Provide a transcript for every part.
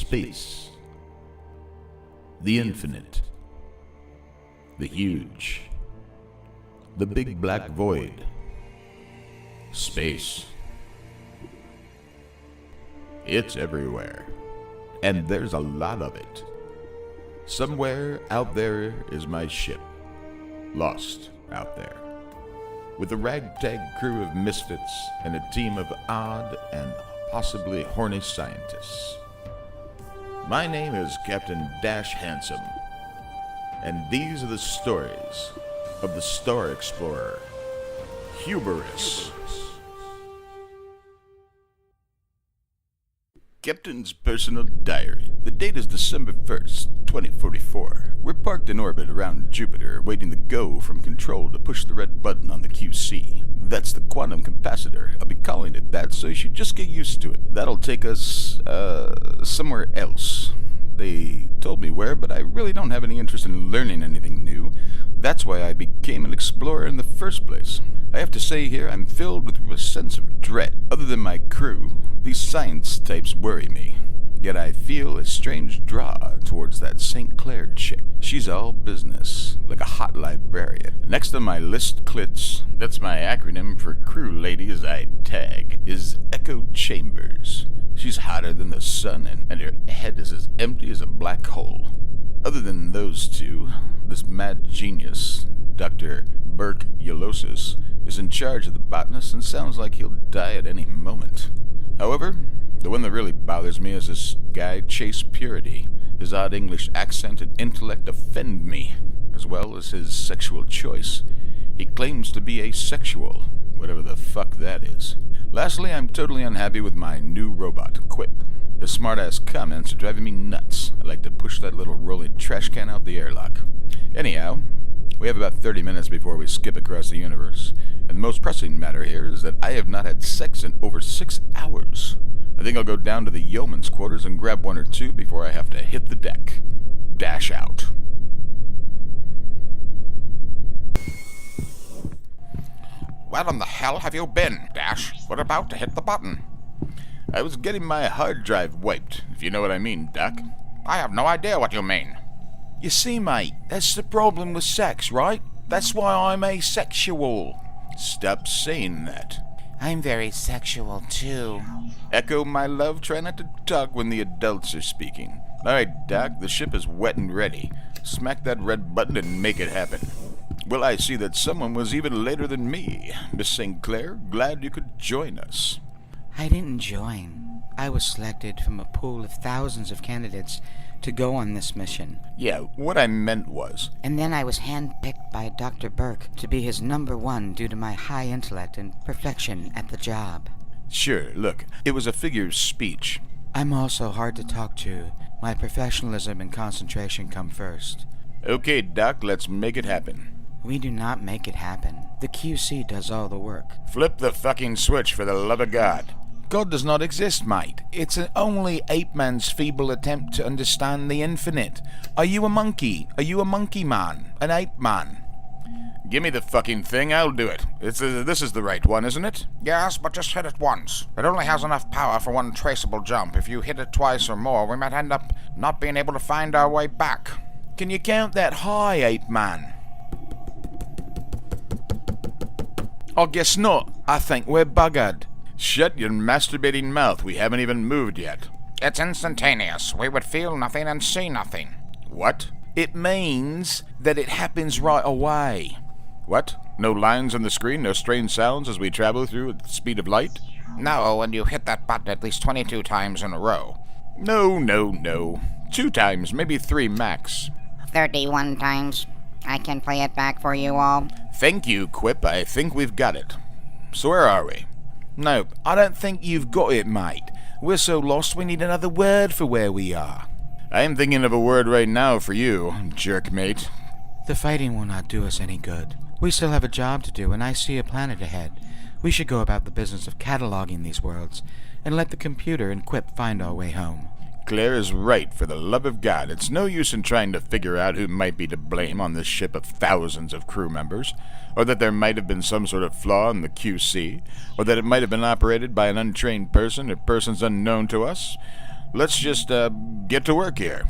Space. The infinite. The huge. The big black void. Space. It's everywhere, and there's a lot of it. Somewhere out there is my ship, lost out there, with a ragtag crew of misfits and a team of odd and possibly horny scientists. My name is Captain Dash Handsome, and these are the stories of the Star Explorer, Hubris. Captain's personal diary. The date is December 1st, 2044. We're parked in orbit around Jupiter, waiting to go from control to push the red button on the QC. That's the quantum capacitor. I'll be calling it that, so you should just get used to it. That'll take us, somewhere else. They told me where, but I really don't have any interest in learning anything new. That's why I became an explorer in the first place. I have to say here, I'm filled with a sense of dread. Other than my crew, these science types worry me. Yet I feel a strange draw towards that St. Clair chick. She's all business, like a hot librarian. Next on my list, clits, that's my acronym for crew ladies I'd tag, is Echo Chambers. She's hotter than the sun, and her head is as empty as a black hole. Other than those two, this mad genius, Dr. Burke Eulosis, is in charge of the botanist and sounds like he'll die at any moment. However, the one that really bothers me is this guy, Chase Purity. His odd English accent and intellect offend me, as well as his sexual choice. He claims to be asexual, whatever the fuck that is. Lastly, I'm totally unhappy with my new robot, Quip. His smart-ass comments are driving me nuts. I'd like to push that little rolling trash can out the airlock. Anyhow, we have about 30 minutes before we skip across the universe, and the most pressing matter here is that I have not had sex in over 6 hours. I think I'll go down to the yeoman's quarters and grab one or two before I have to hit the deck. Dash out. Where in the hell have you been, Dash? We're about to hit the button. I was getting my hard drive wiped, if you know what I mean, Doc. I have no idea what you mean. You see, mate, that's the problem with sex, right? That's why I'm asexual. Stop saying that. I'm very sexual, too. Echo, my love, try not to talk when the adults are speaking. All right, Doc, the ship is wet and ready. Smack that red button and make it happen. Well, I see that someone was even later than me. Miss St. Clair, glad you could join us. I didn't join. I was selected from a pool of thousands of candidates to go on this mission. Yeah, what I meant was... And then I was handpicked by Dr. Burke to be his number one due to my high intellect and perfection at the job. Sure, look, it was a figure of speech. I'm also hard to talk to. My professionalism and concentration come first. Okay, Doc, let's make it happen. We do not make it happen. The QC does all the work. Flip the fucking switch, for the love of God. God does not exist, mate. It's only ape man's feeble attempt to understand the infinite. Are you a monkey? Are you a monkey man? An ape man? Give me the fucking thing, I'll do it. This is the right one, isn't it? Yes, but just hit it once. It only has enough power for one traceable jump. If you hit it twice or more, we might end up not being able to find our way back. Can you count that high, ape man? I guess not. I think we're buggered. Shut your masturbating mouth. We haven't even moved yet. It's instantaneous. We would feel nothing and see nothing. What? It means that it happens right away. What? No lines on the screen? No strange sounds as we travel through at the speed of light? No, and you hit that button at least 22 times in a row. No. 2 times, maybe 3 max. 31 times. I can play it back for you all. Thank you, Quip. I think we've got it. So where are we? No, I don't think you've got it, mate. We're so lost we need another word for where we are. I am thinking of a word right now for you, jerk mate. The fighting will not do us any good. We still have a job to do, and I see a planet ahead. We should go about the business of cataloging these worlds, and let the computer and Quip find our way home. Claire is right, for the love of God. It's no use in trying to figure out who might be to blame on this ship of thousands of crew members, or that there might have been some sort of flaw in the QC, or that it might have been operated by an untrained person or persons unknown to us. let's just, get to work here.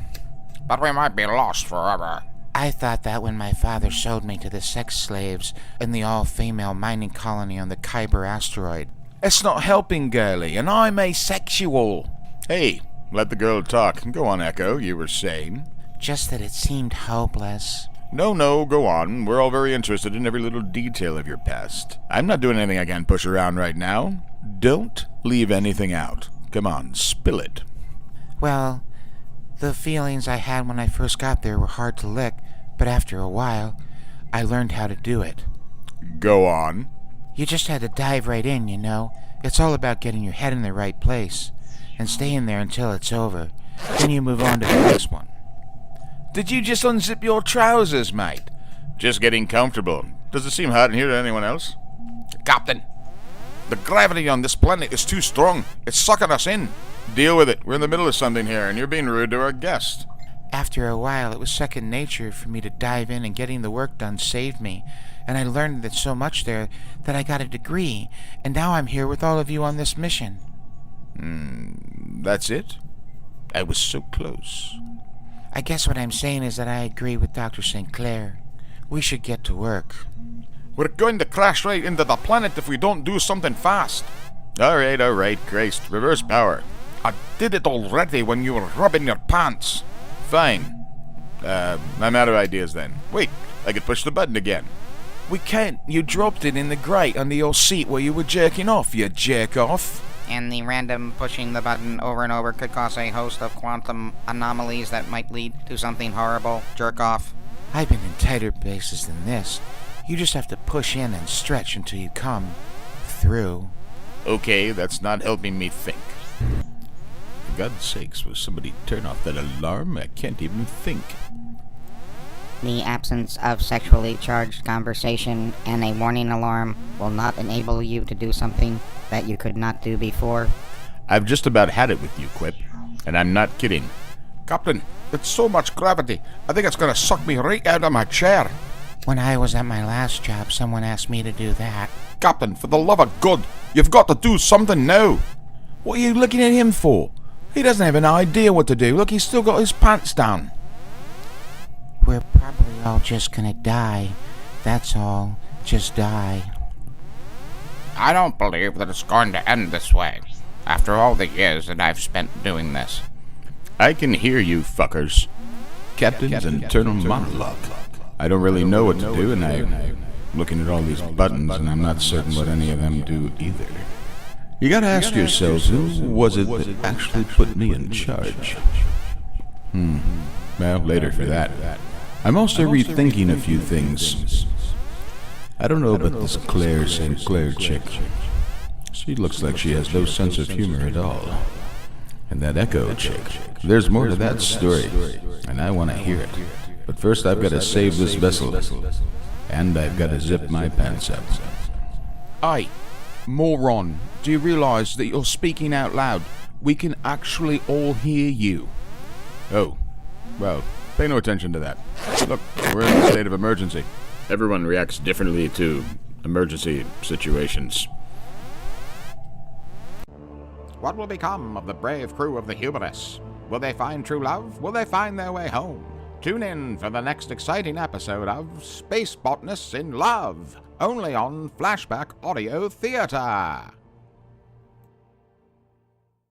But we might be lost forever. I thought that when my father showed me to the sex slaves in the all-female mining colony on the Kuiper asteroid. It's not helping, girlie, and I'm asexual. Hey, let the girl talk. Go on, Echo, you were saying. Just that it seemed hopeless. No, go on. We're all very interested in every little detail of your past. I'm not doing anything I can't push around right now. Don't leave anything out. Come on, spill it. Well, the feelings I had when I first got there were hard to lick, but after a while, I learned how to do it. Go on. You just had to dive right in, you know. It's all about getting your head in the right place, and staying there until it's over. Then you move on to the next one. Did you just unzip your trousers, mate? Just getting comfortable. Does it seem hot in here to anyone else? Captain, the gravity on this planet is too strong. It's sucking us in. Deal with it. We're in the middle of something here, and you're being rude to our guest. After a while, it was second nature for me to dive in, and getting the work done saved me. And I learned that so much there that I got a degree, and now I'm here with all of you on this mission. That's it? I was so close. I guess what I'm saying is that I agree with Dr. St. Clair. We should get to work. We're going to crash right into the planet if we don't do something fast. All right, Christ. Reverse power. I did it already when you were rubbing your pants. Fine. I'm out of ideas then. Wait, I could push the button again. We can't. You dropped it in the grate under your seat where you were jerking off, you jerk off. And the random pushing the button over and over could cause a host of quantum anomalies that might lead to something horrible. Jerk off. I've been in tighter places than this. You just have to push in and stretch until you come through. Okay, that's not helping me think. For God's sakes, will somebody turn off that alarm? I can't even think. The absence of sexually charged conversation and a warning alarm will not enable you to do something that you could not do before. I've just about had it with you, Quip. And I'm not kidding. Captain, it's so much gravity. I think it's going to suck me right out of my chair. When I was at my last job, someone asked me to do that. Captain, for the love of God, you've got to do something now. What are you looking at him for? He doesn't have an idea what to do. Look, he's still got his pants down. We're probably all just gonna die. That's all. Just die. I don't believe that it's going to end this way, after all the years that I've spent doing this. I can hear you, fuckers. Captain's internal monologue. I don't really know what to do, and I'm looking at all these buttons, and I'm not certain what any of them do either. You gotta ask yourselves, who was it that actually put me in charge? Well, later for that. I'm also rethinking a few things. I don't know about this Claire St. Clair chick. She looks like she has no sense of humor at all. And that Echo chick, there's more to that story, and I want to hear it. But first I've got to save this vessel, and I've got to zip my pants up. Hey, moron, do you realize that you're speaking out loud? We can actually all hear you. Oh, well, pay no attention to that. Look, we're in a state of emergency. Everyone reacts differently to emergency situations. What will become of the brave crew of the Hubris? Will they find true love? Will they find their way home? Tune in for the next exciting episode of Space Botanists in Love, only on Flashback Audio Theatre.